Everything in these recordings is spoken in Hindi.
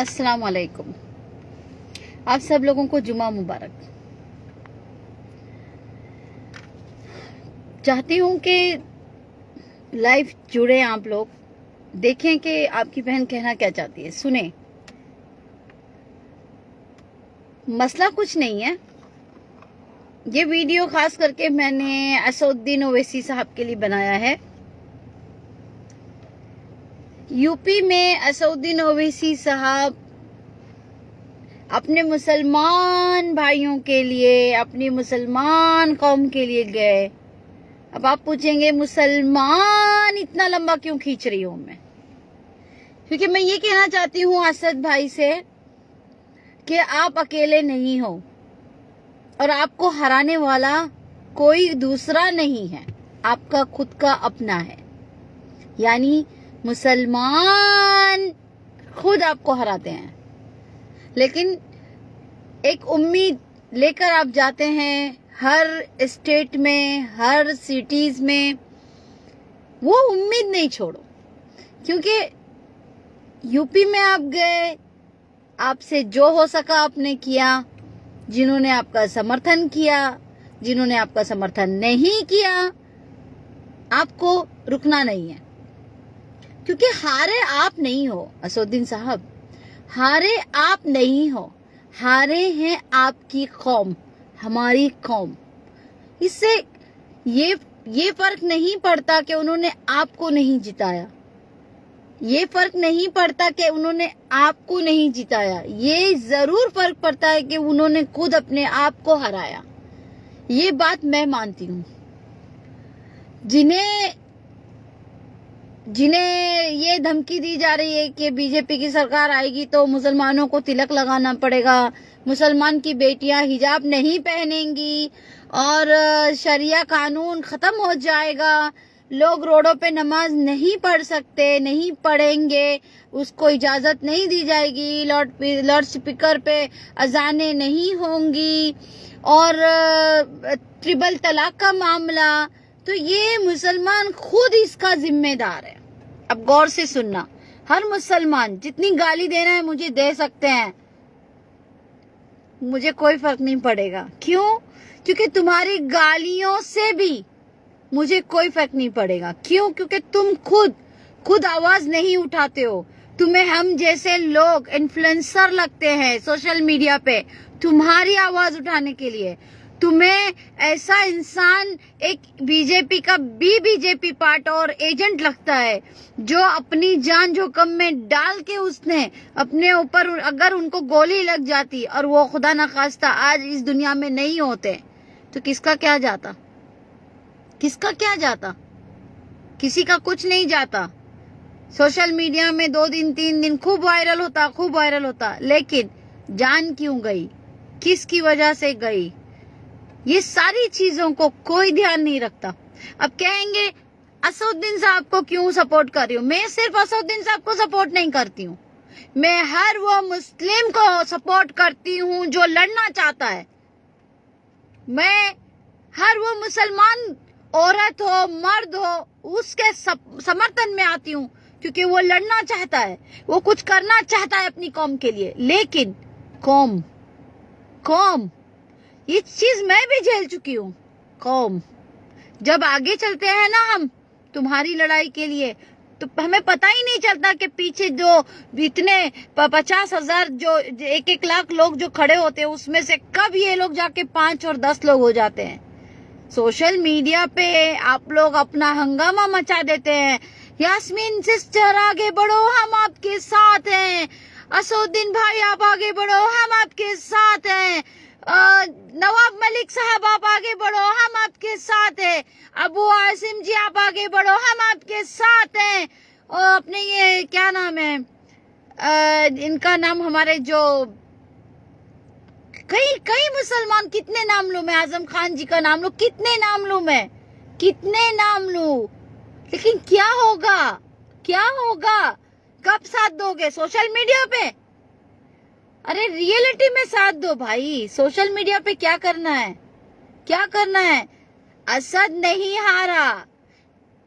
अस्सलाम वालेकुम। आप सब लोगों को जुमा मुबारक। चाहती हूँ कि लाइव जुड़े, आप लोग देखें कि आपकी बहन कहना क्या चाहती है, सुने। मसला कुछ नहीं है। ये वीडियो खास करके मैंने असदुद्दीन ओवैसी साहब के लिए बनाया है। यूपी में असदुद्दीन ओवैसी साहब अपने मुसलमान भाइयों के लिए, अपनी मुसलमान कौम के लिए गए। अब आप पूछेंगे मुसलमान इतना लंबा क्यों खींच रही हूं मैं? क्योंकि मैं ये कहना चाहती हूँ असद भाई से कि आप अकेले नहीं हो और आपको हराने वाला कोई दूसरा नहीं है, आपका खुद का अपना है। यानी मुसलमान खुद आपको हराते हैं, लेकिन एक उम्मीद लेकर आप जाते हैं हर स्टेट में, हर सिटीज में। वो उम्मीद नहीं छोड़ो, क्योंकि यूपी में आप गए, आपसे जो हो सका आपने किया। जिन्होंने आपका समर्थन किया, जिन्होंने आपका समर्थन नहीं किया, आपको रुकना नहीं है। क्योंकि हारे आप नहीं हो असदुद्दीन साहब, हारे आप नहीं हो, हारे हैं आपकी कौम, हमारी कौम। इससे ये फर्क नहीं पड़ता कि उन्होंने आपको नहीं जिताया, ये फर्क नहीं पड़ता कि उन्होंने आपको नहीं जिताया। ये जरूर फर्क पड़ता है कि उन्होंने खुद अपने आप को हराया। ये बात मैं मानती हूँ। जिन्हें ये धमकी दी जा रही है कि बीजेपी की सरकार आएगी तो मुसलमानों को तिलक लगाना पड़ेगा, मुसलमान की बेटियां हिजाब नहीं पहनेंगी और शरिया कानून खत्म हो जाएगा, लोग रोडों पे नमाज नहीं पढ़ सकते, नहीं पढ़ेंगे, उसको इजाजत नहीं दी जाएगी, लाउड स्पीकर पे अजानें नहीं होंगी और ट्रिपल तलाक का मामला, तो ये मुसलमान खुद इसका जिम्मेदार है। अब गौर से सुनना, हर मुसलमान जितनी गाली देना है मुझे दे सकते हैं, मुझे कोई फर्क नहीं पड़ेगा। क्यों? क्योंकि तुम्हारी गालियों से भी मुझे कोई फर्क नहीं पड़ेगा। क्यों? क्योंकि तुम खुद आवाज नहीं उठाते हो। तुम्हें हम जैसे लोग इन्फ्लुएंसर लगते हैं सोशल मीडिया पे तुम्हारी आवाज उठाने के लिए। तुम्हें ऐसा इंसान एक बीजेपी पार्ट और एजेंट लगता है जो अपनी जान जोखिम में डाल के उसने अपने ऊपर, अगर उनको गोली लग जाती और वो खुदा ना खास्ता आज इस दुनिया में नहीं होते तो किसका क्या जाता? किसका क्या जाता? किसी का कुछ नहीं जाता। सोशल मीडिया में 2 दिन 3 दिन खूब वायरल होता, लेकिन जान क्यों गई, किसकी वजह से गई, ये सारी चीजों को कोई ध्यान नहीं रखता। अब कहेंगे असदुद्दीन साहब को क्यों सपोर्ट कर रही हूँ? मैं सिर्फ असदुद्दीन साहब को सपोर्ट नहीं करती हूँ, मैं हर वो मुस्लिम को सपोर्ट करती हूँ जो लड़ना चाहता है। मैं हर वो मुसलमान औरत हो, मर्द हो, उसके समर्थन में आती हूँ, क्योंकि वो लड़ना चाहता है, वो कुछ करना चाहता है अपनी कौम के लिए। लेकिन कौम ये चीज मैं भी झेल चुकी हूँ। कौम जब आगे चलते हैं ना हम तुम्हारी लड़ाई के लिए, तो हमें पता ही नहीं चलता कि पीछे जो इतने 50,000 जो 1-1 लाख लोग जो खड़े होते हैं, उसमें से कब ये लोग जाके 5 और 10 लोग हो जाते हैं। सोशल मीडिया पे आप लोग अपना हंगामा मचा देते हैं। यास्मीन सिस्टर आगे बढ़ो, हम आपके साथ हैं। असदुद्दीन भाई आप आगे बढ़ो, हम आपके साथ हैं। नवाब मलिक साहब आप आगे बढ़ो, हम आपके साथ हैं। अबू आसिम जी आप आगे बढ़ो, हम आपके साथ हैं। और अपने ये क्या नाम है, इनका नाम, हमारे जो कई मुसलमान, कितने नाम लूं मैं? आजम खान जी का नाम लूं, कितने नाम लूं मैं, कितने नाम लूं? लेकिन क्या होगा? कब साथ दोगे? सोशल मीडिया पे? अरे रियलिटी में साथ दो भाई। सोशल मीडिया पे क्या करना है? असद नहीं हारा,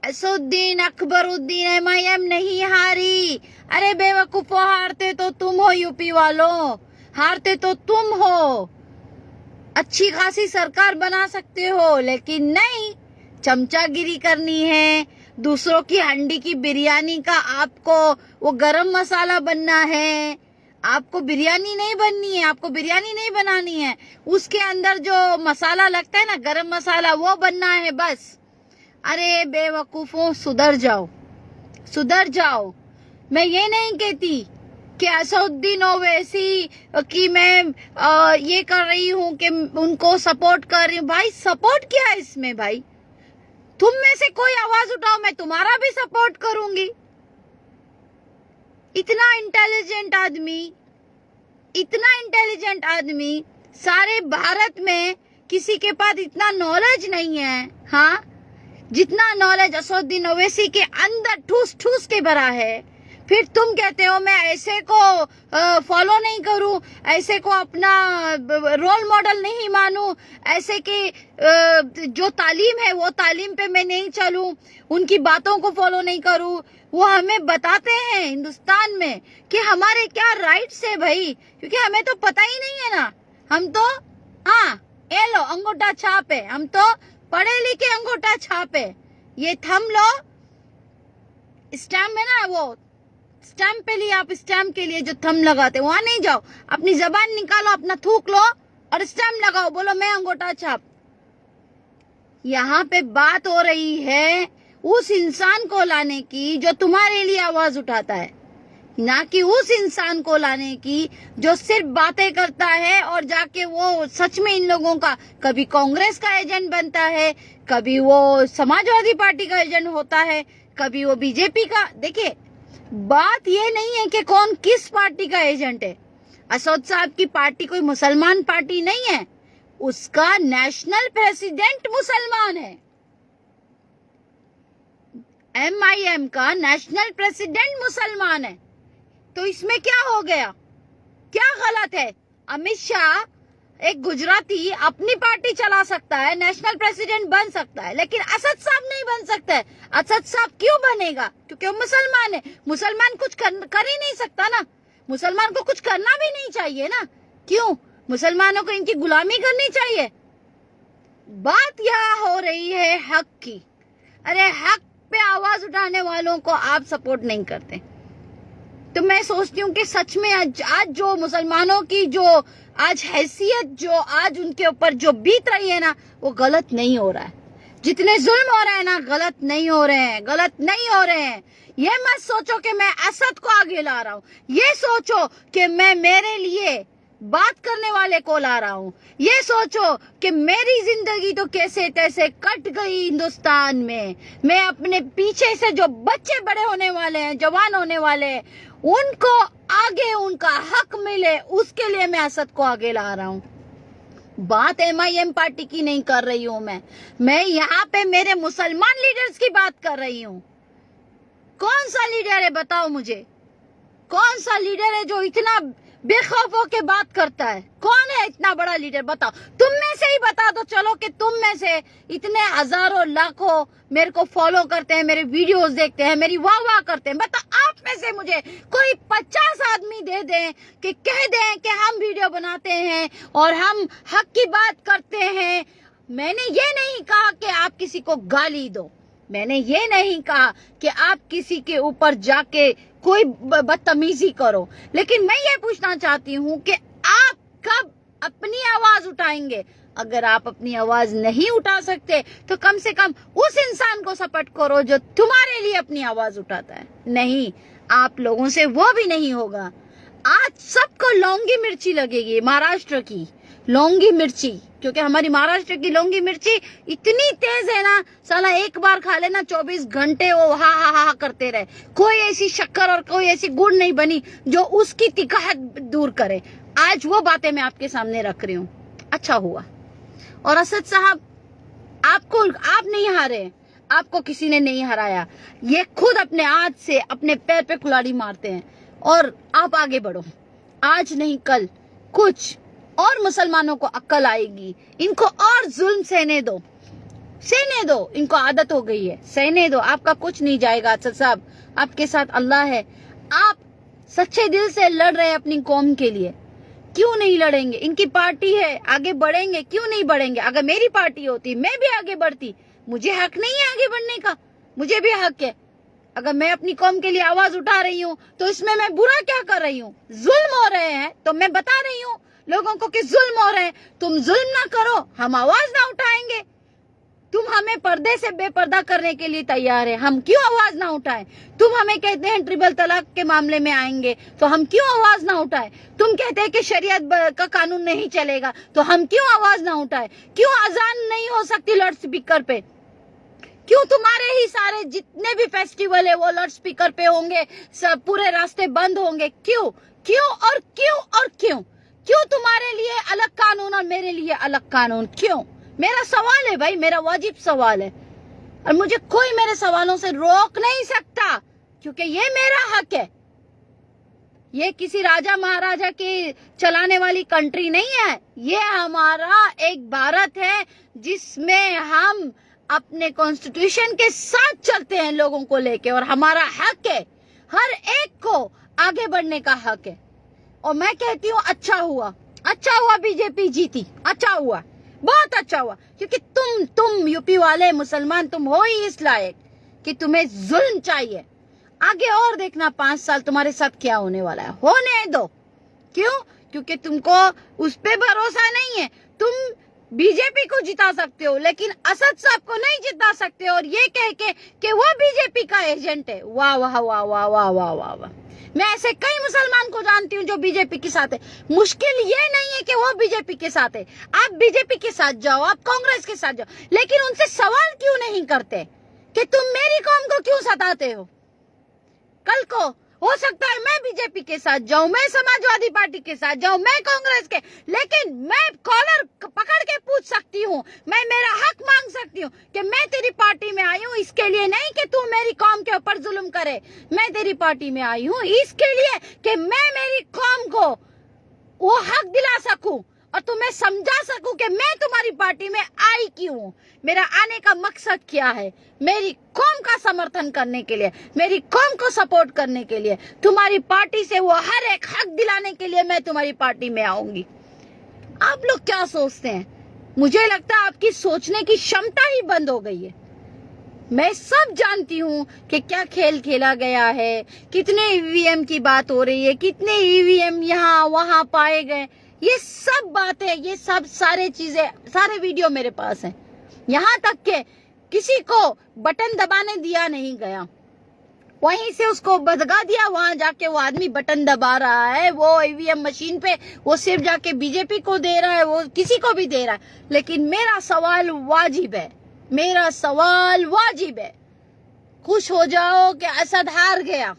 असदुद्दीन अकबरुद्दीन MIM नहीं हारी। अरे बेवकूफो, हारते तो तुम हो यूपी वालों, हारते तो तुम हो। अच्छी खासी सरकार बना सकते हो लेकिन नहीं, चमचागिरी करनी है, दूसरों की हंडी की बिरयानी का आपको वो गरम मसाला बनना है। आपको बिरयानी नहीं बननी है, आपको बिरयानी नहीं बनानी है, उसके अंदर जो मसाला लगता है ना, गरम मसाला, वो बनना है बस। अरे बेवकूफों, सुधर जाओ, सुधर जाओ। मैं ये नहीं कहती कि असदुद्दीन ओवैसी कि मैं ये कर रही हूँ कि उनको सपोर्ट कर रही हूँ। भाई सपोर्ट क्या है इसमें? भाई तुम में से कोई आवाज उठाओ, मैं तुम्हारा भी सपोर्ट करूंगी। इतना इंटेलिजेंट आदमी, इतना इंटेलिजेंट आदमी, सारे भारत में किसी के पास इतना नॉलेज नहीं है। हाँ, जितना नॉलेज असदुद्दीन ओवैसी के अंदर ठूस ठूस के भरा है। फिर तुम कहते हो मैं ऐसे को फॉलो नहीं करूं, ऐसे को अपना रोल मॉडल नहीं मानूं, ऐसे के जो तालीम है वो तालीम पे मैं नहीं चलूं, उनकी बातों को फॉलो नहीं करूं। वो हमें बताते हैं हिंदुस्तान में कि हमारे क्या राइट्स है भाई, क्योंकि हमें तो पता ही नहीं है ना। हम तो हाँ, ये लो अंगूठा छाप है, हम तो पढ़े लिखे अंगूठा छाप है। ये थम लो, स्टैम्प है ना, वो स्टैम्प पे लिए, आप स्टैम्प के लिए जो थम लगाते वहां नहीं जाओ, अपनी जबान निकालो, अपना थूक लो और स्टैम्प लगाओ, बोलो मैं अंगूठा छाप। यहाँ पे बात हो रही है उस इंसान को लाने की जो तुम्हारे लिए आवाज उठाता है, ना कि उस इंसान को लाने की जो सिर्फ बातें करता है और जाके वो सच में इन लोगों का कभी कांग्रेस का एजेंट बनता है, कभी वो समाजवादी पार्टी का एजेंट होता है, कभी वो बीजेपी का। देखिए, बात ये नहीं है कि कौन किस पार्टी का एजेंट है। असद साहब की पार्टी कोई मुसलमान पार्टी नहीं है, उसका नेशनल प्रेसिडेंट मुसलमान है। MIM का नेशनल प्रेसिडेंट मुसलमान है, तो इसमें क्या हो गया, क्या गलत है? अमित शाह एक गुजराती अपनी पार्टी चला सकता है, नेशनल प्रेसिडेंट बन सकता है, लेकिन असद साहब नहीं बन सकता है। असद साहब क्यों बनेगा? क्योंकि वो मुसलमान है। मुसलमान कुछ कर ही नहीं सकता ना, मुसलमान को कुछ करना भी नहीं चाहिए ना। क्यों? मुसलमानों को इनकी गुलामी करनी चाहिए? बात यहाँ हो रही है हक की। अरे हक पे आवाज उठाने वालों को आप सपोर्ट नहीं करते, तो मैं सोचती हूँ कि सच में आज जो मुसलमानों की जो आज हैसियत जो आज उनके ऊपर जो बीत रही है ना, वो गलत नहीं हो रहा है। जितने जुल्म हो रहे हैं ना, गलत नहीं हो रहे हैं, गलत नहीं हो रहे हैं। ये मत सोचो कि मैं असद को आगे ला रहा हूँ, ये सोचो कि मैं मेरे लिए बात करने वाले को ला रहा हूँ। ये सोचो कि मेरी जिंदगी तो कैसे तैसे कट गई हिंदुस्तान में, मैं अपने पीछे से जो बच्चे बड़े होने वाले हैं, जवान होने वाले हैं, उनको आगे उनका हक मिले, उसके लिए मैं असद को आगे ला रहा हूँ। बात MIM पार्टी की नहीं कर रही हूँ मैं यहाँ पे मेरे मुसलमान लीडर्स की बात कर रही हूँ। कौन सा लीडर है बताओ मुझे, कौन सा लीडर है जो इतना बेखौफ होके बात करता है? कौन है इतना बड़ा लीडर बताओ? तुम में से ही बता दो, चलो कि तुम में से इतने हजारों लाखों मेरे को फॉलो करते हैं, मेरे वीडियोस देखते हैं, मेरी वाह वाह करते हैं, बताओ आप में से मुझे कोई 50 आदमी दे दें कि कह दें कि हम वीडियो बनाते हैं और हम हक की बात करते हैं। मैंने ये नहीं कहा कि आप किसी को गाली दो, मैंने ये नहीं कहा कि आप किसी के ऊपर जाके कोई बदतमीजी करो, लेकिन मैं ये पूछना चाहती हूँ कि आप कब अपनी आवाज उठाएंगे? अगर आप अपनी आवाज नहीं उठा सकते तो कम से कम उस इंसान को सपोर्ट करो जो तुम्हारे लिए अपनी आवाज उठाता है। नहीं, आप लोगों से वो भी नहीं होगा। आज सबको लौंगी मिर्ची लगेगी, महाराष्ट्र की लौंगी मिर्ची, क्योंकि हमारी महाराष्ट्र की लौंगी मिर्ची इतनी तेज है ना, साला एक बार खा लेना 24 घंटे वो हा हा हा करते रहे। कोई ऐसी शक्कर और कोई ऐसी गुड़ नहीं बनी जो उसकी तिकाहट दूर करे। आज वो बातें मैं आपके सामने रख रही हूँ। अच्छा हुआ। और असद साहब, आप नहीं हारे, आपको किसी ने नहीं हराया। ये खुद अपने हाथ से अपने पैर पे कुल्हाड़ी मारते हैं और आप आगे बढ़ो। आज नहीं कल कुछ और मुसलमानों को अक्ल आएगी, इनको और जुल्म सहने दो। सहने दो, इनको आदत हो गई है, सहने दो, आपका कुछ नहीं जाएगा। असद साहब, आपके साथ अल्लाह है। आप सच्चे दिल से लड़ रहे हैं अपनी कौम के लिए, क्यों नहीं लड़ेंगे? इनकी पार्टी है, आगे बढ़ेंगे, क्यों नहीं बढ़ेंगे? अगर मेरी पार्टी होती मैं भी आगे बढ़ती। मुझे हक नहीं है आगे बढ़ने का? मुझे भी हक है। अगर मैं अपनी कौम के लिए आवाज उठा रही हूँ तो इसमें मैं बुरा क्या कर रही हूँ? जुल्म हो रहे हैं तो मैं बता रही हूँ लोगों को कि जुल्म हो रहे हैं, तुम जुल्म ना करो, हम आवाज ना उठाएंगे। तुम हमें पर्दे से बेपर्दा करने के लिए तैयार है, हम क्यों आवाज ना उठाएं? तुम हमें कहते हैं ट्रिपल तलाक के मामले में आएंगे तो हम क्यों आवाज ना उठाएं? तुम कहते हैं कि शरीयत का कानून नहीं चलेगा तो हम क्यों आवाज ना उठाएं? क्यों अजान नहीं हो सकती लाउड स्पीकर पे? क्यों तुम्हारे ही सारे जितने भी फेस्टिवल है वो लाउड स्पीकर पे होंगे, सब पूरे रास्ते बंद होंगे? क्यों क्यों और क्यों और क्यों? क्यों तुम्हारे लिए अलग कानून और मेरे लिए अलग कानून? क्यों? मेरा सवाल है भाई, मेरा वाजिब सवाल है, और मुझे कोई मेरे सवालों से रोक नहीं सकता, क्योंकि ये मेरा हक है। ये किसी राजा महाराजा के चलाने वाली कंट्री नहीं है, ये हमारा एक भारत है जिसमें हम अपने कॉन्स्टिट्यूशन के साथ चलते हैं लोगों को लेके, और हमारा हक है, हर एक को आगे बढ़ने का हक है। और मैं कहती हूँ अच्छा हुआ बीजेपी जीती, अच्छा हुआ, बहुत अच्छा हुआ, क्योंकि तुम यूपी वाले मुसलमान तुम हो ही इस लायक कि तुम्हें जुल्म चाहिए। आगे और देखना 5 साल तुम्हारे साथ क्या होने वाला है, होने दो। क्यों? क्योंकि तुमको उस पे भरोसा नहीं है। तुम बीजेपी को जिता सकते हो लेकिन असद साहब को नहीं जिता सकते, और ये कह के कि वो बीजेपी का एजेंट है। वाह वाह वाह वाह वाह वाह वाह वाह। मैं ऐसे कई मुसलमान को जानती हूँ जो बीजेपी के साथ है। मुश्किल ये नहीं है कि वो बीजेपी के साथ है, आप बीजेपी के साथ जाओ, आप कांग्रेस के साथ जाओ, लेकिन उनसे सवाल क्यों नहीं करते कि तुम मेरी कौम को क्यों सताते हो? कल को हो सकता है मैं बीजेपी के साथ जाऊं, मैं समाजवादी पार्टी के साथ जाऊं, मैं कांग्रेस के, लेकिन मैं कॉलर पकड़ के पूछ सकती हूँ, मैं मेरा हक मांग सकती हूँ कि मैं तेरी पार्टी में आई हूँ इसके लिए नहीं कि तू मेरी कौम के ऊपर जुल्म करे। मैं तेरी पार्टी में आई हूँ इसके लिए कि मैं मेरी कौम को वो हक दिला सकूं और तुम्हें समझा सकूं कि मैं तुम्हारी पार्टी में आई क्यों, मेरा आने का मकसद क्या है। मेरी कौम का समर्थन करने के लिए, मेरी कौम को सपोर्ट करने के लिए, तुम्हारी पार्टी से वो हर एक हक दिलाने के लिए मैं तुम्हारी पार्टी में आऊंगी। आप लोग क्या सोचते हैं? मुझे लगता है आपकी सोचने की क्षमता ही बंद हो गई है। मैं सब जानती हूँ कि क्या खेल खेला गया है, कितने ईवीएम की बात हो रही है, कितने ईवीएम यहाँ वहां पाए गए, ये सब बातें, ये सब सारे चीजें, सारे वीडियो मेरे पास हैं। यहाँ तक के किसी को बटन दबाने दिया नहीं गया, वहीं से उसको भगा दिया, वहां जाके वो आदमी बटन दबा रहा है, वो ईवीएम मशीन पे वो सिर्फ जाके बीजेपी को दे रहा है, वो किसी को भी दे रहा है। लेकिन मेरा सवाल वाजिब है, मेरा सवाल वाजिब है। खुश हो जाओ कि असद हार गया,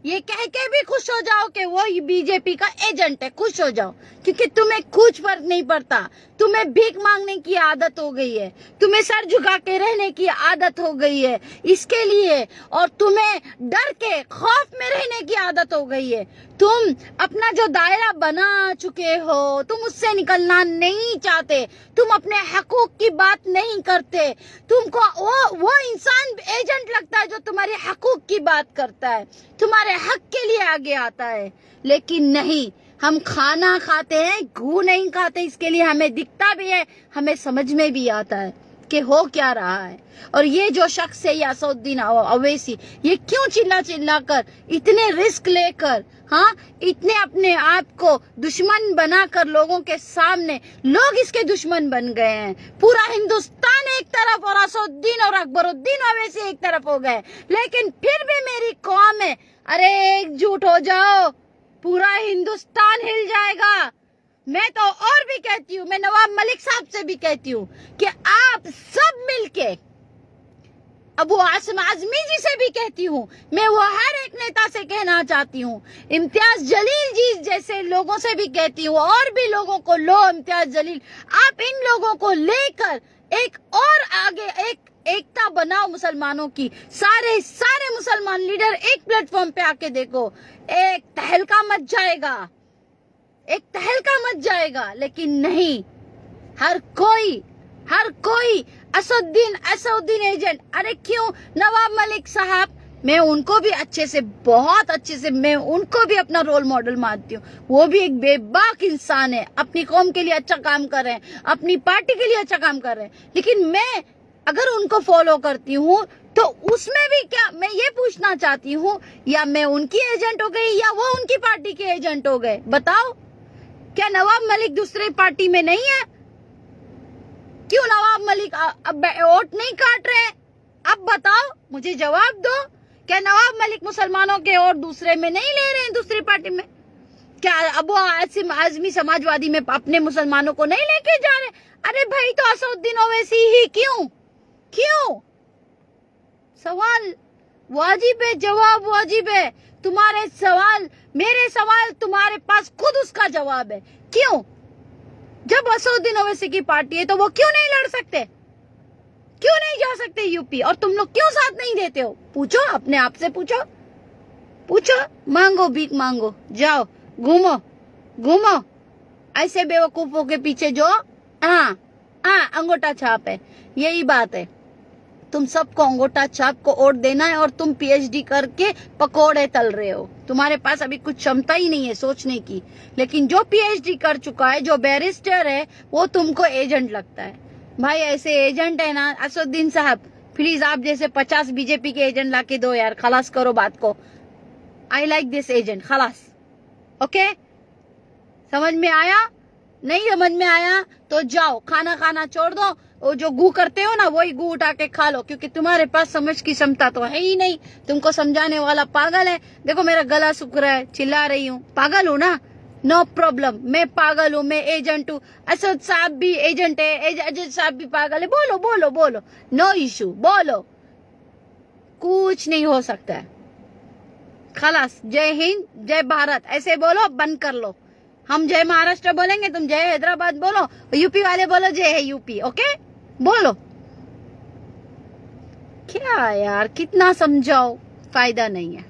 ये कह के भी खुश हो जाओ कि वो बीजेपी का एजेंट है, खुश हो जाओ, क्योंकि तुम्हें कुछ फर्क नहीं पड़ता। तुम्हें भीख मांगने की आदत हो गई है, तुम्हें सर झुका के रहने की आदत हो गई है इसके लिए, और तुम्हें डर के खौफ में रहने की आदत हो गई है। तुम अपना जो दायरा बना चुके हो, तुम उससे निकलना नहीं चाहते, तुम अपने हकूक की बात नहीं करते। तुमको वो इंसान एजेंट लगता है जो तुम्हारे हकूक की बात करता है, तुम्हारे हक के लिए आगे आता है। लेकिन नहीं, हम खाना खाते हैं, घू नहीं खाते। इसके लिए हमें दिखता भी है, हमें समझ में भी आता है कि हो क्या रहा है। और ये जो शख्स है यासुद्दीन अवैसी, ये क्यों चिल्ला चिल्ला कर, इतने रिस्क लेकर, हाँ, इतने अपने आप को दुश्मन बनाकर लोगों के सामने, लोग इसके दुश्मन बन गए हैं। पूरा हिंदुस्तान एक तरफ और यासुद्दीन और अकबरुद्दीन अवैसी एक तरफ हो गए, लेकिन फिर भी मेरी कौम है। अरे एकजुट हो जाओ, पूरा हिंदुस्तान हिल जाएगा। मैं तो और भी कहती हूँ, मैं नवाब मलिक साहब से भी कहती हूँ कि आप सब मिलके, अबू आसिम आजमी जी से भी कहती हूँ, मैं वो हर एक नेता से कहना चाहती हूँ, इम्तियाज जलील जी जैसे लोगों से भी कहती हूँ, और भी लोगों को लो, इम्तियाज जलील, आप इन लोगों को लेकर एक और आगे एकता बनाओ मुसलमानों की। सारे मुसलमान लीडर एक प्लेटफॉर्म पे आके देखो, एक तहलका मच जाएगा। लेकिन नहीं, हर कोई असदुद्दीन एजेंट। अरे क्यों नवाब मलिक साहब, मैं उनको भी अच्छे से, बहुत अच्छे से, मैं उनको भी अपना रोल मॉडल मानती हूँ। वो भी एक बेबाक इंसान है, अपनी कौम के लिए अच्छा काम कर रहे हैं, अपनी पार्टी के लिए अच्छा काम कर रहे हैं। लेकिन मैं अगर उनको फॉलो करती हूँ तो उसमें भी क्या, मैं ये पूछना चाहती हूँ, या मैं उनकी एजेंट हो गई या वो उनकी पार्टी के एजेंट हो गए? बताओ, क्या नवाब मलिक दूसरे पार्टी में नहीं है? क्यों नवाब मलिक अब वोट नहीं काट रहे? अब बताओ, मुझे जवाब दो। क्या नवाब मलिक मुसलमानों के वोट दूसरे में नहीं ले रहे हैं, दूसरी पार्टी में? क्या अब वो आजमी समाजवादी में अपने मुसलमानों को नहीं लेके जा रहे? अरे भाई, तो असदुद्दीन ओवैसी ही क्यों? सवाल वाजिब है, जवाब वाजिब है। तुम्हारे सवाल, मेरे सवाल, तुम्हारे पास खुद उसका जवाब है। क्यों? जब असदुद्दीन ओवैसी की पार्टी है तो वो क्यों नहीं लड़ सकते? क्यों नहीं जा सकते यूपी? और तुम लोग क्यों साथ नहीं देते हो? पूछो, अपने आप से पूछो, मांगो, भीख मांगो, जाओ, घूमो ऐसे बेवकूफों के पीछे जो अंगूठा छाप है। यही बात है, तुम सबको अंगूठा छाप को वोट देना है और तुम पीएचडी करके पकोड़े तल रहे हो। तुम्हारे पास अभी कुछ क्षमता ही नहीं है सोचने की। लेकिन जो पीएचडी कर चुका है, जो बैरिस्टर है, वो तुमको एजेंट लगता है। भाई ऐसे एजेंट है ना असदुद्दीन साहब, प्लीज आप जैसे 50 बीजेपी के एजेंट लाके दो यार, खलास करो बात को। आई लाइक दिस एजेंट, खलास। ओके, समझ में आया? नहीं समझ में आया तो जाओ, खाना छोड़ दो, वो जो गू करते हो ना, वही गू उठा के खा लो, क्योंकि तुम्हारे पास समझ की क्षमता तो है ही नहीं। तुमको समझाने वाला पागल है। देखो मेरा गला सूख रहा है, चिल्ला रही हूँ, पागल हूँ ना? नो प्रॉब्लम, मैं पागल हूँ, मैं एजेंट हूँ। असद साहब भी एजेंट है, एजेंट साहब भी पागल है। बोलो, नो इशू, बोलो, कुछ नहीं हो सकता है। खलास, जय हिंद, जय भारत ऐसे बोलो, बंद कर लो। हम जय महाराष्ट्र बोलेंगे, तुम जय हैदराबाद बोलो, यूपी वाले बोलो जय है यूपी। ओके, बोलो। क्या यार, कितना समझाओ, फायदा नहीं है।